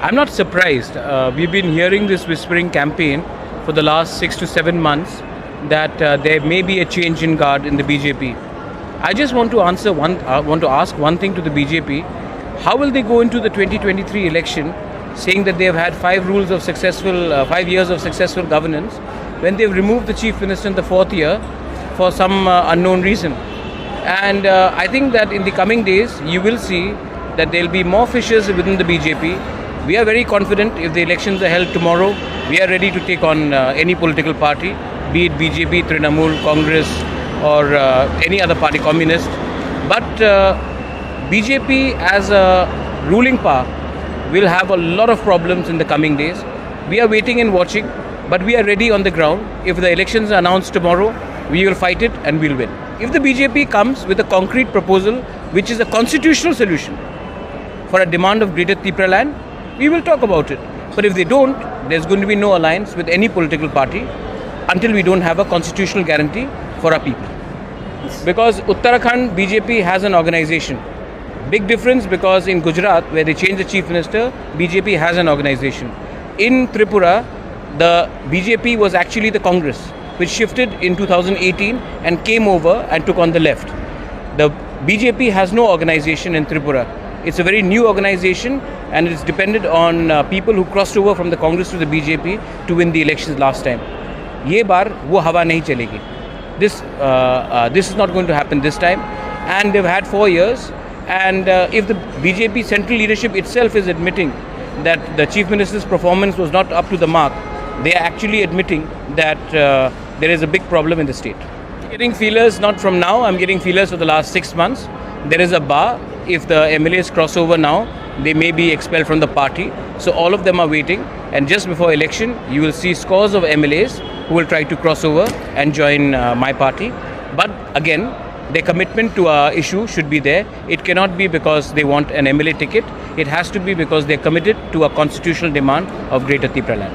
I'm not surprised. We've been hearing this whispering campaign for the last 6 to 7 months that there may be a change in guard in the BJP. I just want to ask one thing to the BJP. How will they go into the 2023 election saying that they have had 5 years of successful governance when they've removed the chief minister in the 4th year for some unknown reason? And I think that in the coming days you will see that there will be more fissures within the BJP. We are very confident if the elections are held tomorrow, we are ready to take on any political party, be it BJP, Trinamool, Congress or any other party, communist. But BJP as a ruling power will have a lot of problems in the coming days. We are waiting and watching, but we are ready on the ground. If the elections are announced tomorrow, we will fight it and we'll win. If the BJP comes with a concrete proposal, which is a constitutional solution for a demand of Greater Tripura land, we will talk about it. But if they don't, there's going to be no alliance with any political party until we don't have a constitutional guarantee for our people. Because Uttarakhand BJP has an organization. Big difference because in Gujarat, where they changed the chief minister, BJP has an organization. In Tripura, the BJP was actually the Congress, which shifted in 2018 and came over and took on the left. The BJP has no organization in Tripura. It's a very new organization and it's dependent on people who crossed over from the Congress to the BJP to win the elections last time. Ye baar wo hawa nahi chalegi. This is not going to happen this time, and they've had 4 years. And if the BJP central leadership itself is admitting that the chief minister's performance was not up to the mark, they are actually admitting that there is a big problem in the state. I'm getting feelers not from now, I'm getting feelers for the last 6 months. There is a bar. If the MLAs cross over now, they may be expelled from the party. So all of them are waiting. And just before election, you will see scores of MLAs who will try to cross over and join my party. But again, their commitment to our issue should be there. It cannot be because they want an MLA ticket. It has to be because they're committed to a constitutional demand of Greater Tripura land.